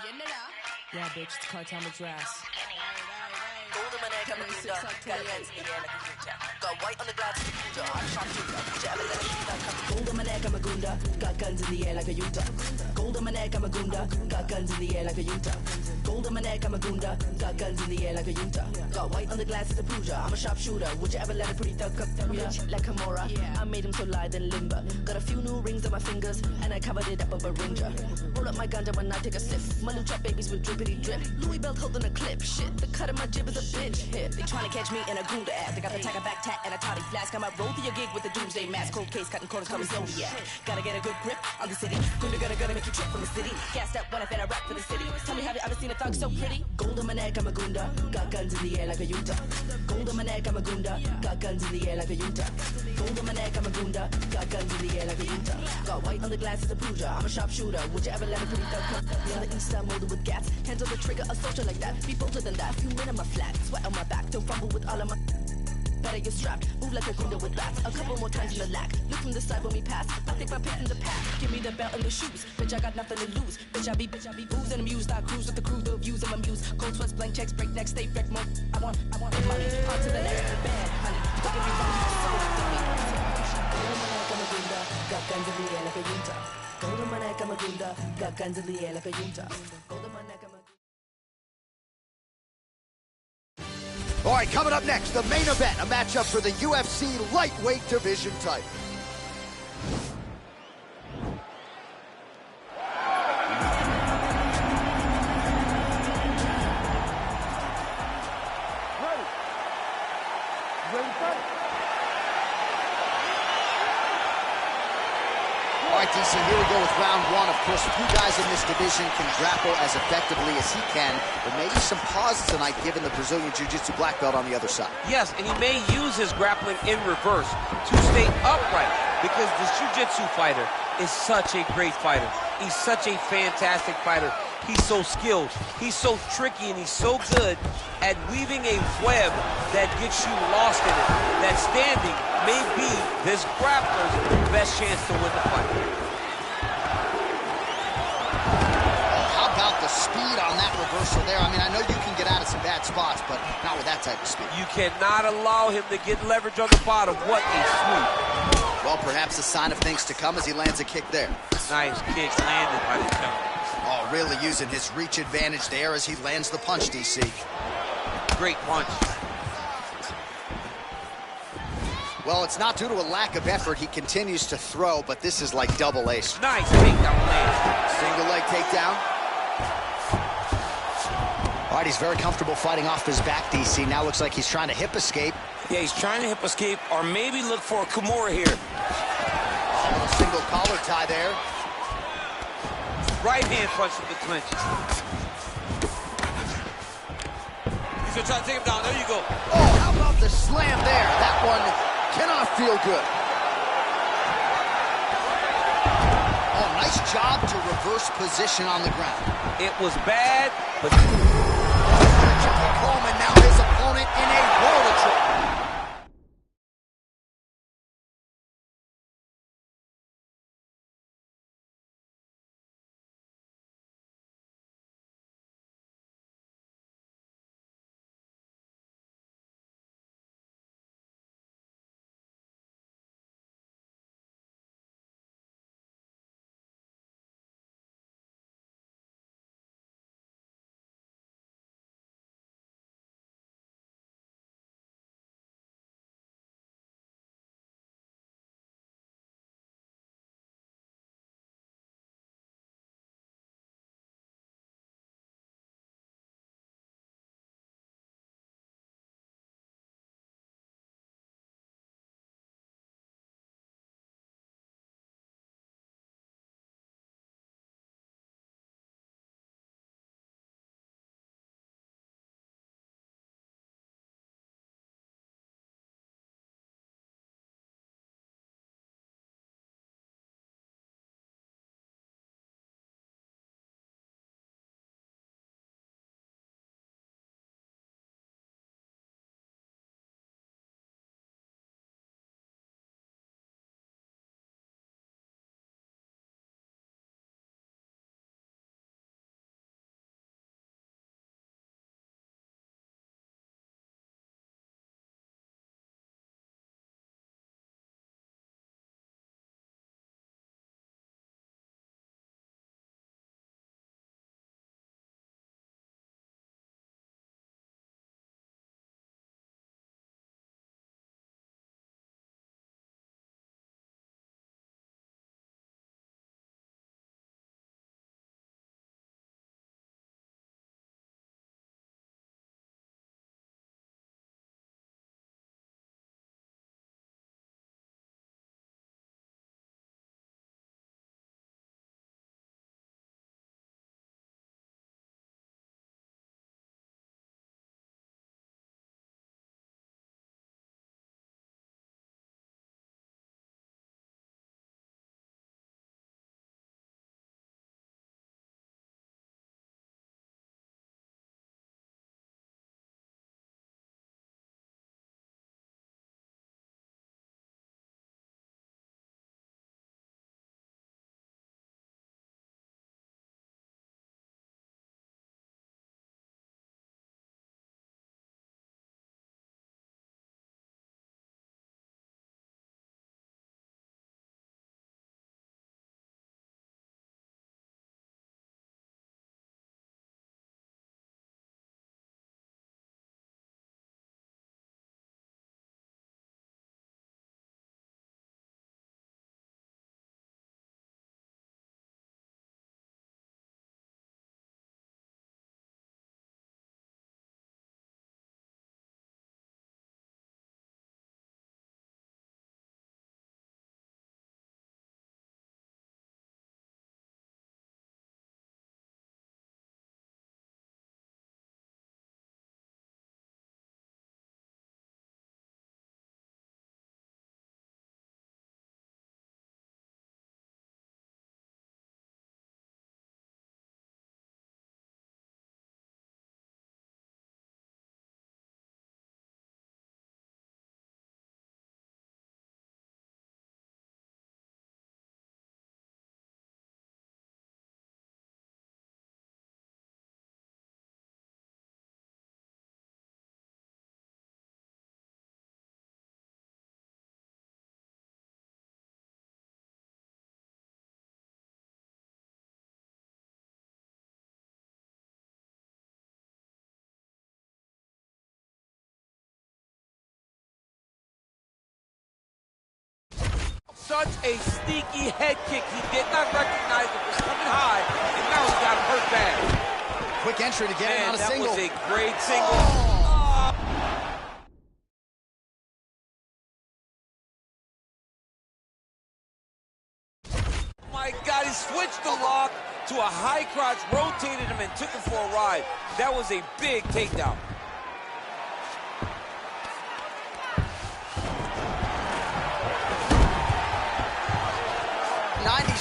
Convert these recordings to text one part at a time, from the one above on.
Yeah, bitch, it's Cartel Madras. Golden money coming through the got guns in the air like a ninja. Got white on the glass, I'm sharpshooter. Would you ever let a shooter come? Golden money, I'm a gunda. Got guns in the air like a Utah. Golden money, I'm a gunda. Got guns in the air like a Utah. Golden money, I'm a gunda. Got guns in the air like a Utah. Got white on the glass as a Pooja. I'm a sharpshooter. Would you ever let a pretty thug come through ya? Like Kimura, I made him so lithe and limber. Got a few new rings on my fingers, and I covered it up with a ringer. Roll up my ganja when I take a sip. My lucha babies with drippity drip. Louis belt holding a clip. Shit, the cut of my jib is a bitch hit. They tryna catch me in a gunda ass. They got the tiger back tat and a toddy flask. I might roll through your gig with a doomsday mask. Cold case, cutting corners, coming Zodiac. Gotta get a good grip on the city. Gunda gonna make you trip from the city. Gassed up when I rap for the city. Tell me, have you ever seen a thug so pretty? Gold on my neck, I'm a gunda. Got guns in the air like a Utah. Gold on my neck, I'm a gunda. Got guns in the air like a Utah. Gold on my neck, I'm a gunda. Got guns in the air like a Utah. Got white on the glass as a Pooja. I'm a sharpshooter. Would you ever let a pretty thug come? On the east side, molded with gas. Hands on the trigger, a soldier like that. Be bolder than that. Few men on my flat. Sweat on my back. Don't fumble with all of my. Better you're strapped, move like a gunda with bats. A couple more times in the lack. Look from the side when we pass. I think my pick in the path. Give me the belt and the shoes. Bitch, I got nothing to lose. Bitch, I be booze and amused. I cruise with the crew, the views of my muse. Cold sweats, blank checks, break neck, stay wreck mode. I want the money. On to the next bad, honey. Don't get me wrong, so after me. Golden money, I'm a gunda. Got guns in the air like a Utah. Golden money, I'm a gunda. Got guns in the air like a Utah. Golden money, I'm a. All right, coming up next, the main event, a matchup for the UFC lightweight division title. Ready to fight? All right, DC, here we go with round one. Of course, few guys in this division can grapple as effectively as he can, but maybe some pauses tonight given the Brazilian Jiu-Jitsu black belt on the other side. Yes, and he may use his grappling in reverse to stay upright because this Jiu-Jitsu fighter is such a great fighter. He's such a fantastic fighter. He's so skilled, he's so tricky, and he's so good at weaving a web that gets you lost in it. That standing may be this grappler's best chance to win the fight. How about the speed on that reversal there? I mean, I know you can get out of some bad spots, but not with that type of speed. You cannot allow him to get leverage on the bottom. What a sweep. Well, perhaps a sign of things to come as he lands a kick there. Nice kick landed by the jump. Oh, really using his reach advantage there as he lands the punch, DC. Great punch. Well, it's not due to a lack of effort. He continues to throw, but this is like double ace. Nice takedown land. Single leg takedown. All right, he's very comfortable fighting off his back, DC. Now looks like he's trying to hip escape. Yeah, he's trying to hip escape or maybe look for a Kimura here. Oh, a single collar tie there. Right hand punch to the clinch. He's gonna try to take him down. There you go. Oh, how about the slam there? That one cannot feel good. Oh, nice job to reverse position on the ground. It was bad, but Coleman now his opponent in a world of trouble. such a sneaky head kick. He did not recognize it was coming high, and now he's got him hurt bad. Quick entry to get him on a single. That was a great single. My God, he switched the lock to a high crotch, rotated him, and took him for a ride. That was a big takedown.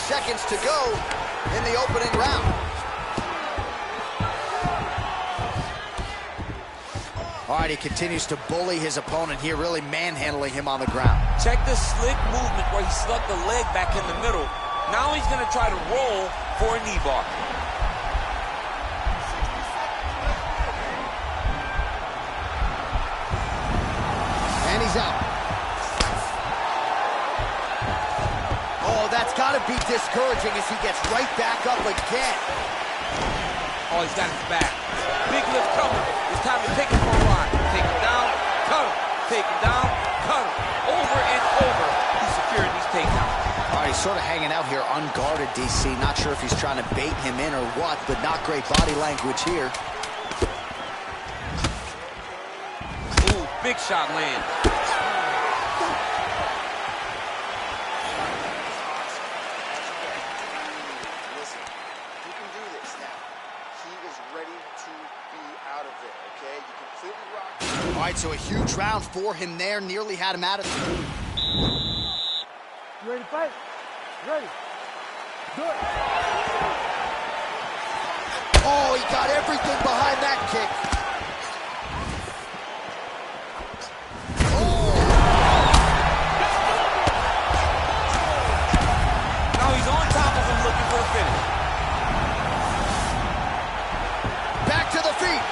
Seconds to go in the opening round. All right, he continues to bully his opponent here, really manhandling him on the ground. Check the slick movement where he slugged the leg back in the middle. Now he's going to try to roll for a knee bar. And he's out. That's got to be discouraging as he gets right back up again. Oh, he's got his back. Big lift coming. It's time to take him for a ride. Take him down, cut him. Take him down, cut him. Over and over, he's securing these takedowns. All right, he's sort of hanging out here unguarded, DC. Not sure if he's trying to bait him in or what, but not great body language here. Ooh, big shot lands. All right, so a huge round for him there. Nearly had him out of it. You ready to fight? Ready. Do it. Oh, he got everything behind that kick. Oh. Now he's on top of him looking for a finish. Back to the feet.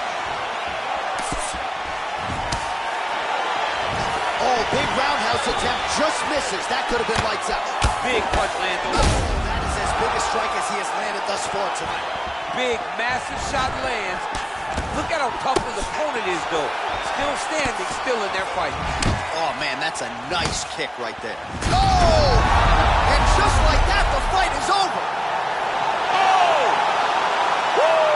Oh, big roundhouse attempt, just misses. That could have been lights out. Big punch lands. Oh, that is as big a strike as he has landed thus far tonight. Big, massive shot lands. Look at how tough his opponent is, though. Still standing, still in their fight. Oh, man, that's a nice kick right there. Oh! And just like that, the fight is over. Oh! Woo!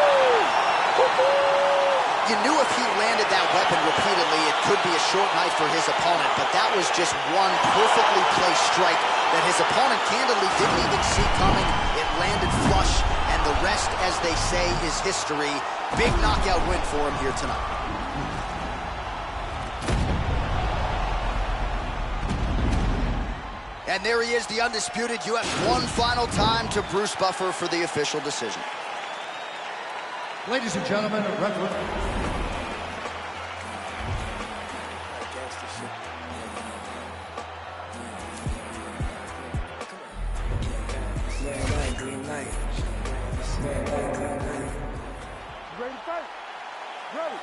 You knew if he landed that weapon repeatedly, it could be a short night for his opponent, but that was just one perfectly placed strike that his opponent candidly didn't even see coming. It landed flush, and the rest, as they say, is history. Big knockout win for him here tonight. And there he is, the undisputed UFC. One final time to Bruce Buffer for the official decision. Ladies and gentlemen, referee. Ready to fight? Ready.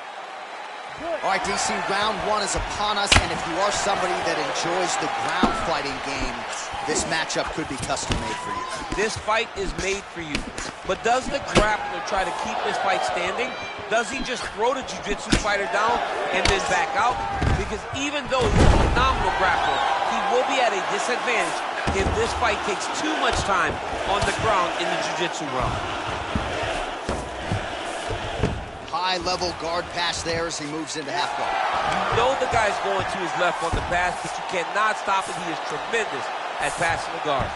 All right, DC, round one is upon us, and if you are somebody that enjoys the ground fighting game, this matchup could be custom-made for you. This fight is made for you. But does the grappler try to keep this fight standing? Does he just throw the jiu-jitsu fighter down and then back out? Because even though he's a phenomenal grappler, he will be at a disadvantage if this fight takes too much time on the ground in the jiu-jitsu realm. High-level guard pass there as he moves into half guard. You know the guy's going to his left on the pass, but you cannot stop it. He is tremendous at passing the guard.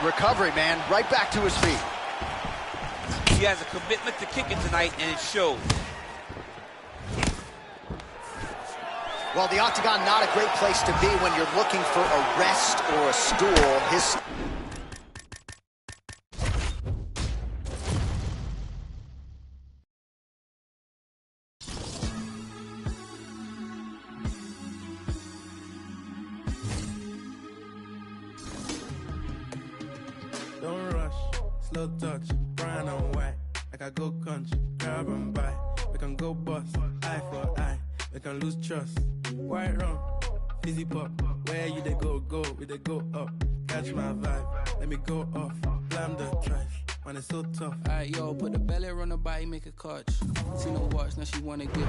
Recovery, man. Right back to his feet. He has a commitment to kicking tonight, and it shows. Well, the octagon, not a great place to be when you're looking for a rest or a stool. His... Don't rush, slow touch, brown and white. Like I go country, grab and buy. We can go bust, eye for eye. We can lose trust. White rum, fizzy pop. Where you they go, we they go up. Catch my vibe, let me go off. Blam the trash, man it's so tough. Alright, yo, put the belly on the body, make a clutch. See no watch, now she wanna get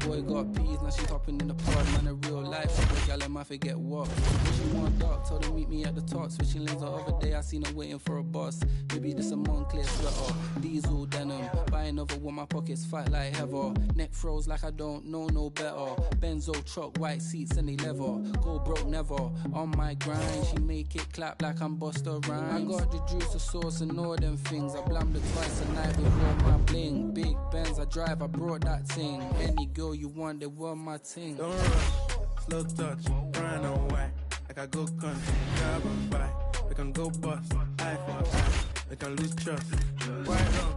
boy got peas, now she hopping in the pod. Man, a real life, she gal and I forget what. When she want dark, told her meet me at the top. Switching lanes the other day, I seen her waiting for a bus. Maybe this a Moncler sweater, diesel denim. Buy another one, my pockets fight like heather. Neck froze like I don't know no better. Benzo truck, white seats and they leather. Go broke never, on my grind. She make it clap like I'm Busta Rhymes. I got the juice, the sauce and all them things. I blammed it twice a night with all my bling. Big Benz I drive, I brought that thing. Any girl you want, they want my ting. Don't rush, slow touch, brown and white. Like I go country, grab and buy. We can go bust, eye for eye. We can lose trust, right wrong,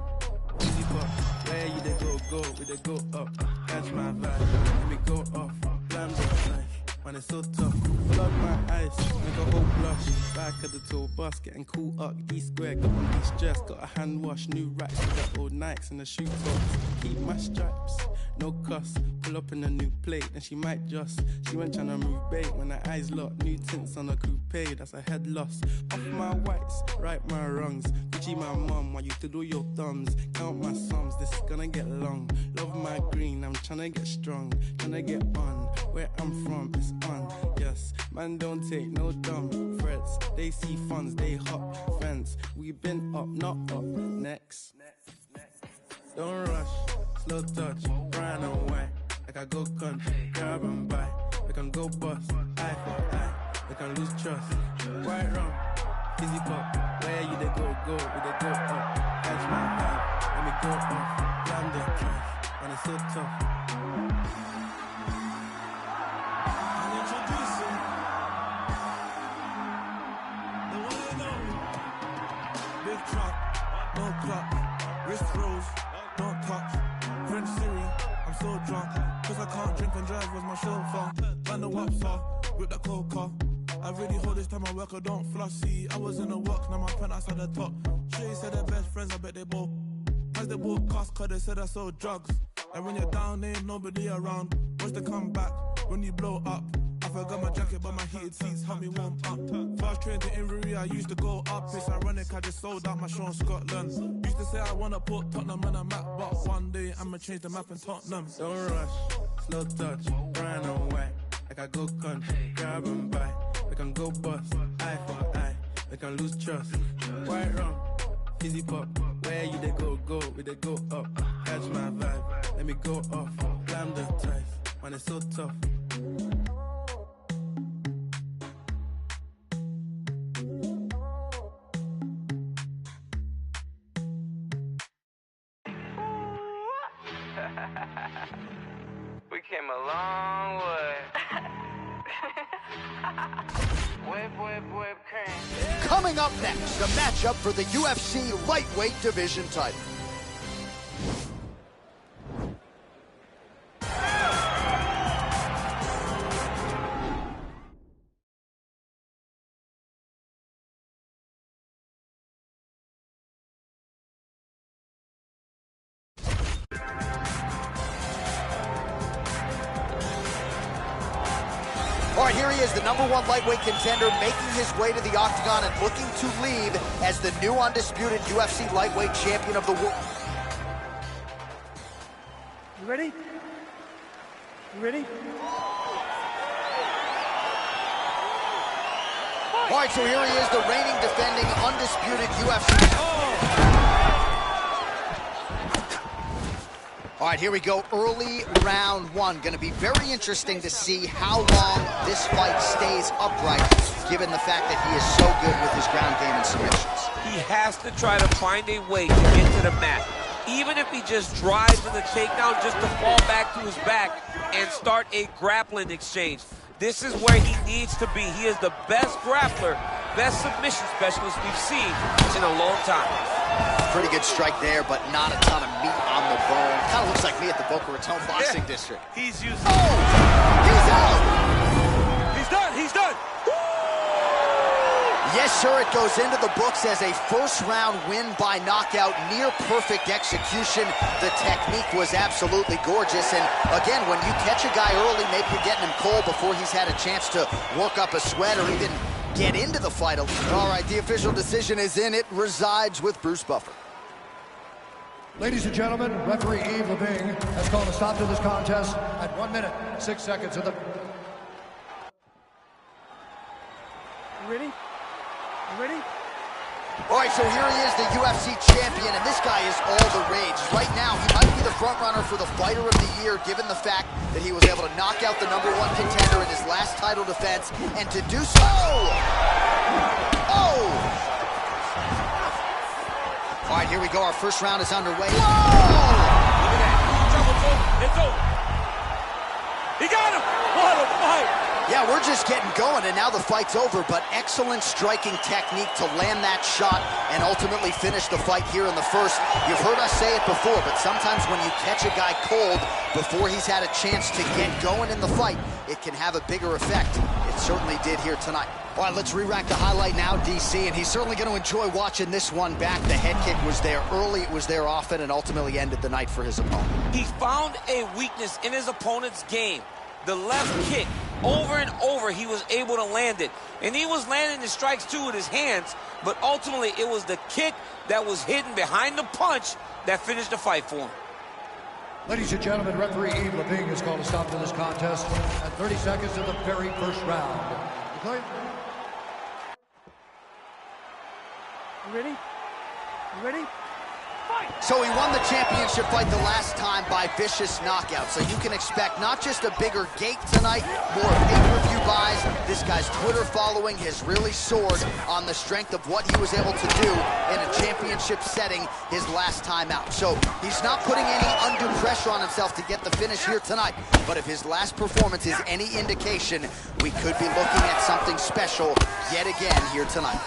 easy pop. Where you they go, we they go up. Catch my vibe, let me go off. Blam the life, man it's so tough. Plug my eyes, make a whole blush. Back at the tour bus, getting cool up. D-square, got on de-stress, got a hand wash. New racks, with the old Nikes and the shoe tops. Keep my stripes, no cuss. Pull up in a new plate, and she might just. She went tryna move bait when her eyes locked. New tints on a coupe, that's a head loss. Off my whites, right my wrongs. Gucci my mum, while you do your thumbs. Count my sums, this is gonna get long. Love my green, I'm tryna get strong. Tryna get on, where I'm from, it's on. Yes, man don't take no dumb threats. They see funds, they hop fence. We been up, not up, next. Don't rush, slow touch, brown and white. Like I go country, grab and buy. We can go bust, eye for eye. We can lose trust, right wrong, easy pop. Where you they go, we they go up. Catch my vibe, let me go off. Blam the drive, and it's so tough. I'm introducing the one and only. Big truck, no clock, wrist rose, don't touch. French Siri, I'm so drunk. Cause I can't drink and drive, was my chauffeur. Man the wapsa, with the coca. I really hold this time I work, I don't floss. See, I was in the work, now my penthouse at the top. Shay said they're best friends, I bet they both. As they both cost, cause they said I sold drugs. And when you're down, there ain't nobody around. Watch the comeback, when you blow up. I forgot my jacket, but my heated seats help me warm up. Fast train to Inverie, I used to go up. It's ironic, I just sold out my show in Scotland. Used to say I wanna put Tottenham on a map, but one day I'ma change the map in Tottenham. Don't rush, slow touch, brown and white. Like I go country, grab and buy. We can go bust, eye for eye. We can lose trust, right wrong, easy pop. Where you they go, we they go up. Catch my vibe, let me go off. Blam the ties, man it's so tough. We came a long way. Whip, cream. Coming up next, the matchup for the UFC lightweight division title. All right, here he is, the #1 lightweight contender, making his way to the octagon and looking to leave as the new undisputed UFC lightweight champion of the world. You ready? You ready? All right, so here he is, the reigning, defending, undisputed UFC. All right, here we go, early round one. Going to be very interesting to see how long this fight stays upright, given the fact that he is so good with his ground game and submissions. He has to try to find a way to get to the mat. Even if he just drives in the takedown just to fall back to his back and start a grappling exchange. This is where he needs to be. He is the best grappler, best submission specialist we've seen in a long time. Pretty good strike there, but not a ton of meat on the bone. Kind of looks like me at the Boca Raton boxing district. He's using... Oh! He's out! He's done! He's done! Yes, sir, it goes into the books as a first-round win by knockout, near-perfect execution. The technique was absolutely gorgeous, and again, when you catch a guy early, maybe you're getting him cold before he's had a chance to work up a sweat or even get into the fight. All right, the official decision is in. It resides with Bruce Buffer. Ladies and gentlemen, referee Yves Leving has called a stop to this contest at 1 minute, 6 seconds of the... You ready? You ready? All right, so here he is, the UFC champion, and this guy is all the rage. Right now, he might be the front runner for the Fighter of the Year, given the fact that he was able to knock out the #1 contender in his last title defense, and to do so... Oh! All right, here we go. Our first round is underway. Whoa! Look at that. It's over. He got him. What a fight. Yeah, we're just getting going, and now the fight's over, but excellent striking technique to land that shot and ultimately finish the fight here in the first. You've heard us say it before, but sometimes when you catch a guy cold before he's had a chance to get going in the fight, it can have a bigger effect. It certainly did here tonight. All right, let's re-rack the highlight now, DC, and he's certainly going to enjoy watching this one back. The head kick was there early, it was there often, and ultimately ended the night for his opponent. He found a weakness in his opponent's game. The left kick, over and over, he was able to land it. And he was landing the strikes, too, with his hands, but ultimately it was the kick that was hidden behind the punch that finished the fight for him. Ladies and gentlemen, referee Yves Leving has called a stop to this contest at 30 seconds of the very first round. Okay? You ready? You ready? So he won the championship fight the last time by vicious knockout. So you can expect not just a bigger gate tonight, more pay-per-view buys. This guy's Twitter following has really soared on the strength of what he was able to do in a championship setting his last time out. So he's not putting any undue pressure on himself to get the finish here tonight. But if his last performance is any indication, we could be looking at something special yet again here tonight.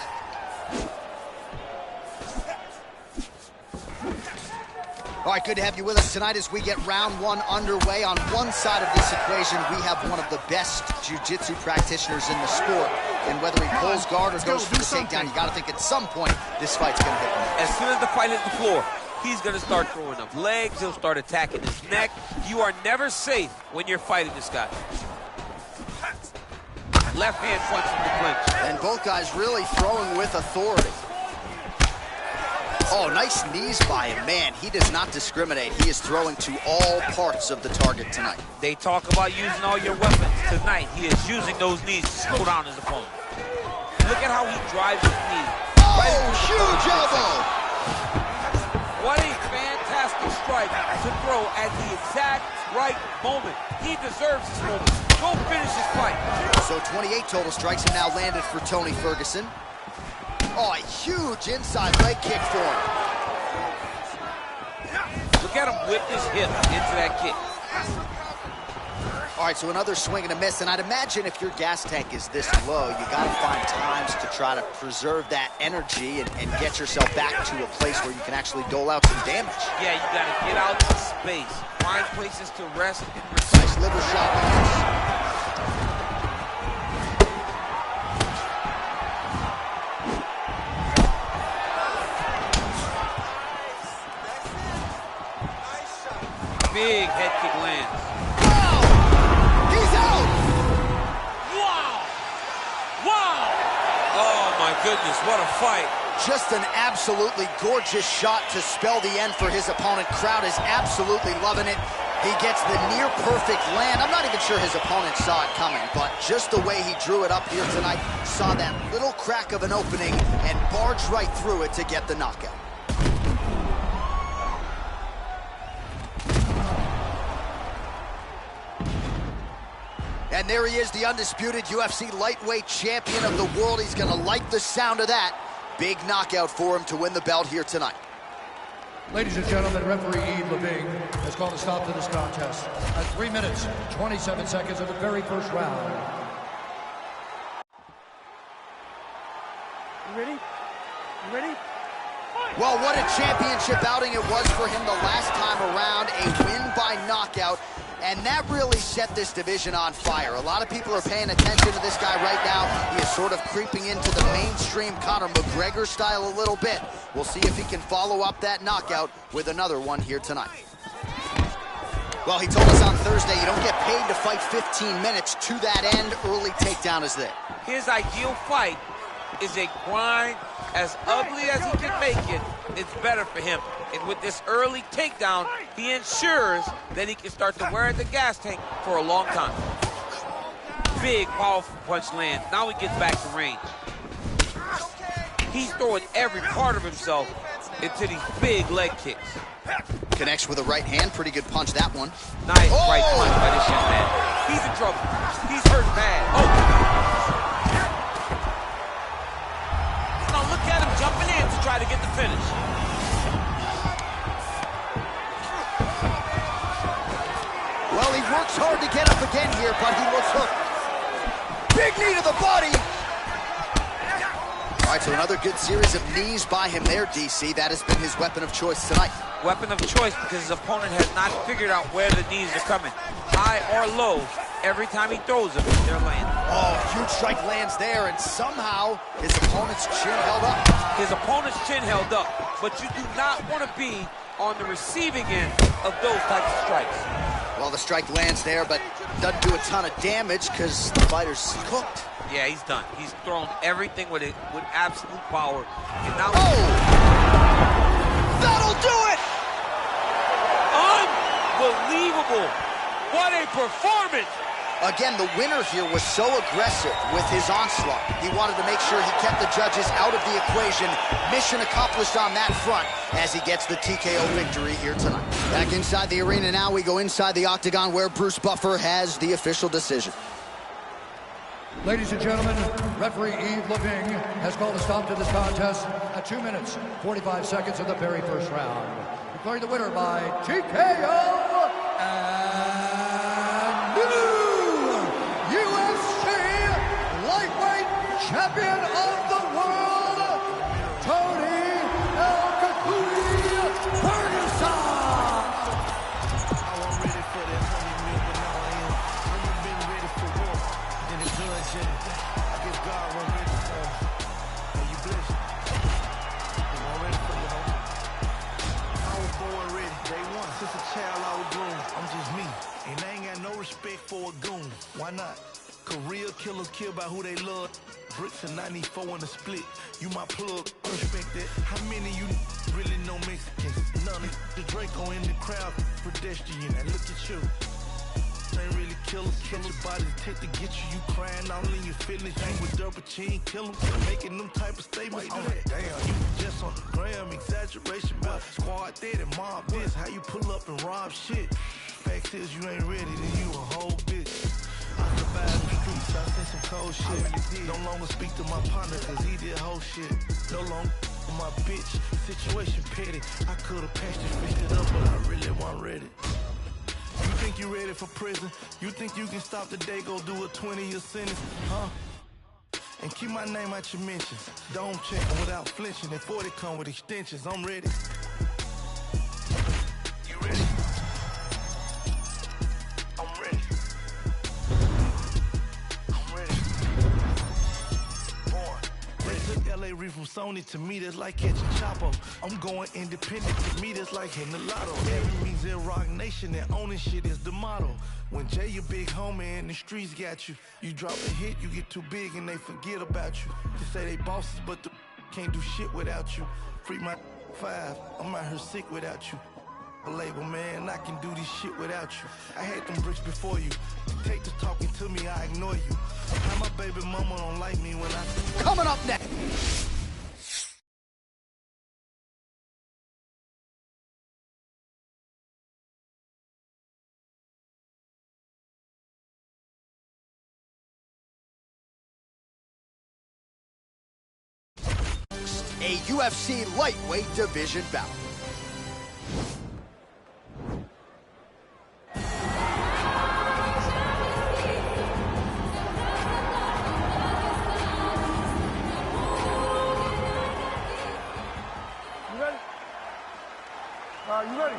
All right, good to have you with us tonight as we get round one underway. On one side of this equation, we have one of the best jiu-jitsu practitioners in the sport. And whether he pulls guard or goes for the takedown, you got to think at some point this fight's going to hit him. As soon as the fight hits the floor, he's going to start throwing up legs. He'll start attacking his neck. You are never safe when you're fighting this guy. Left hand punch from the clinch. And both guys really throwing with authority. Oh, nice knees by him. Man, he does not discriminate. He is throwing to all parts of the target tonight. They talk about using all your weapons. Tonight, he is using those knees to slow down his opponent. Look at how he drives his knee. Oh, huge elbow! What a fantastic strike to throw at the exact right moment. He deserves this moment. Go finish his fight. So 28 total strikes have now landed for Tony Ferguson. Oh, a huge inside leg kick for him. Look at him whip his hip into that kick. All right, so another swing and a miss, and I'd imagine if your gas tank is this low, you got to find times to try to preserve that energy and get yourself back to a place where you can actually dole out some damage. Yeah, you got to get out to space, find places to rest and Nice liver shot. big head kick lands. Oh! He's out! Wow! Wow! Oh my goodness, what a fight. Just an absolutely gorgeous shot to spell the end for his opponent. Crowd is absolutely loving it. He gets the near-perfect land. I'm not even sure his opponent saw it coming, but just the way he drew it up here tonight, saw that little crack of an opening and barged right through it to get the knockout. And there he is, the undisputed UFC lightweight champion of the world. He's going to like the sound of that. Big knockout for him to win the belt here tonight. Ladies and gentlemen, referee Yves Leving has called a stop to this contest at 3 minutes, 27 seconds of the very first round. You ready? You ready? Well, what a championship outing it was for him the last time around. A win by knockout. And that really set this division on fire. A lot of people are paying attention to this guy right now. He is sort of creeping into the mainstream Conor McGregor style a little bit. We'll see if he can follow up that knockout with another one here tonight. Well, he told us on Thursday you don't get paid to fight 15 minutes. To that end, early takedown is there. His ideal fight is a grind. As ugly as he can make it, it's better for him. And with this early takedown, he ensures that he can start to wear the gas tank for a long time. Big, powerful punch lands. Now he gets back to range. He's throwing every part of himself into these big leg kicks. Connects with a right hand. Pretty good punch, that one. Nice right punch by this young man. He's in trouble. He's hurt bad. Oh. Now look at him jumping in to try to get the finish. Well, he works hard to get up again here, but he looks hooked. Big knee to the body. All right, so another good series of knees by him there, DC. That has been his weapon of choice tonight. Weapon of choice because his opponent has not figured out where the knees are coming. High or low, every time he throws them, they're landing. Oh, huge strike lands there, and somehow his opponent's chin held up. His opponent's chin held up, but you do not want to be on the receiving end of those types of strikes. Well, the strike lands there, but doesn't do a ton of damage because the fighter's cooked. Yeah, he's done. He's thrown everything with absolute power. And now that'll do it! Unbelievable! What a performance! Again, the winner here was so aggressive with his onslaught. He wanted to make sure he kept the judges out of the equation. Mission accomplished on that front as he gets the TKO victory here tonight. Back inside the arena now, we go inside the octagon where Bruce Buffer has the official decision. Ladies and gentlemen, referee Yves Leving has called a stop to this contest at 2 minutes, 45 seconds of the very first round. Declaring the winner by TKO and new UFC lightweight champion of the world, Tony El Kakouti Ferguson. Respect for a goon, why not? Career killers kill by who they love. Bricks and 94 in the split. You my plug, respect that. How many you really know Mexicans? None of the Draco in the crowd, pedestrian. And look at you. Ain't really killers. Catch your body take to get you. You crying all in your feelings. You with double chin, kill them. Making them type of statements. I'm like, damn, you just on the gram, exaggeration. But squad dead and mob this. How you pull up and rob shit? Fact is, you ain't ready, then you a whole bitch. I survived the streets, I seen some cold shit. No longer speak to my partner, cause he did whole shit. No longer my bitch, situation petty. I could've patched it, fixed it up, but I really wasn't ready. You think you ready for prison? You think you can stop the day, go do a 20-year sentence? Huh? And keep my name out your mentions. Don't check them without flinching. And 40 come with extensions, I'm ready. You ready? LA Reef from Sony, to me that's like catching Chapo. I'm going independent, to me that's like hitting the lotto. Every means in Rock Nation and owning shit is the motto. When Jay your big homie and the streets got you, you drop a hit, you get too big and they forget about you. They say they bosses, but the can't do shit without you. Free my 5, I'm out here sick without you. A label, man, I can do this shit without you. I had them bricks before you. Take the talking to me, I ignore you. How my baby mama don't like me when I... Coming up next. A UFC lightweight division bout. You ready?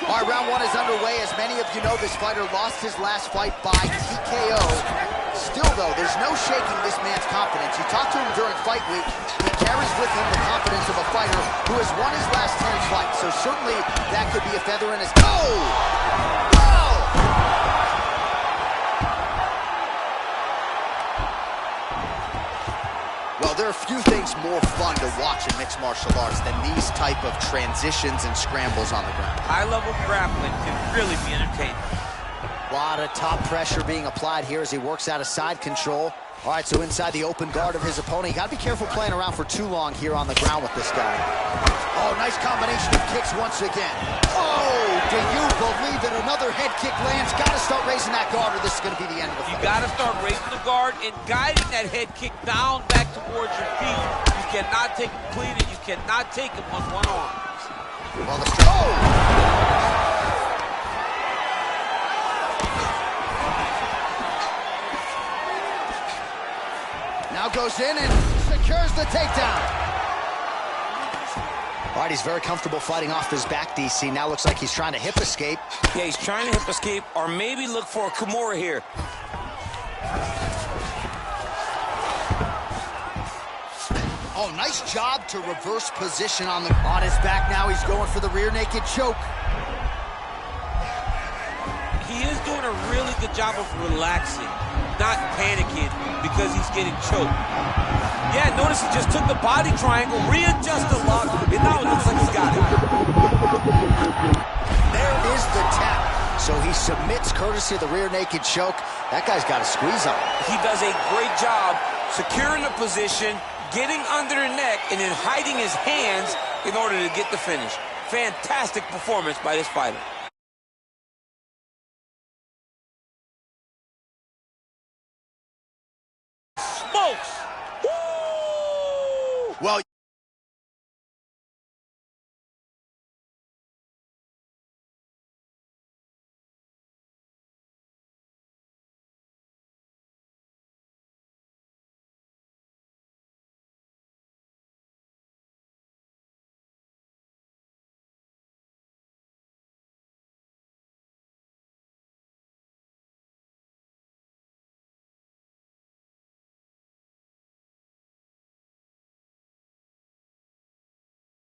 All right, round one is underway. As many of you know, this fighter lost his last fight by TKO. Still, though, there's no shaking this man's confidence. You talk to him during fight week, he carries with him the confidence of a fighter who has won his last 10 fights. So certainly that could be a feather in his... Oh! know, there are few things more fun to watch in mixed martial arts than these type of transitions and scrambles on the ground. High-level grappling can really be entertaining. A lot of top pressure being applied here as he works out of side control. All right, so inside the open guard of his opponent. You got to be careful playing around for too long here on the ground with this guy. Oh, nice combination of kicks once again. Oh, do you believe that another head kick lands? Got to start raising that guard or this is going to be the end of the fight. You got to start raising the guard and guiding that head kick down back towards your feet. You cannot take him clean and you cannot take him with one arm. Well, oh! Now goes in and secures the takedown. All right, he's very comfortable fighting off his back, DC. Now looks like he's trying to hip escape. Yeah, he's trying to hip escape or maybe look for a Kimura here. Oh, nice job to reverse position on his back. Now he's going for the rear naked choke. He is doing a really good job of relaxing, not panicking because he's getting choked. Yeah, notice he just took the body triangle, readjust the lock, and now it looks like he's got it. There is the tap. So he submits courtesy of the rear naked choke. That guy's got a squeeze on him. He does a great job securing the position, getting under the neck, and then hiding his hands in order to get the finish. Fantastic performance by this fighter. Smokes! Woo! Well,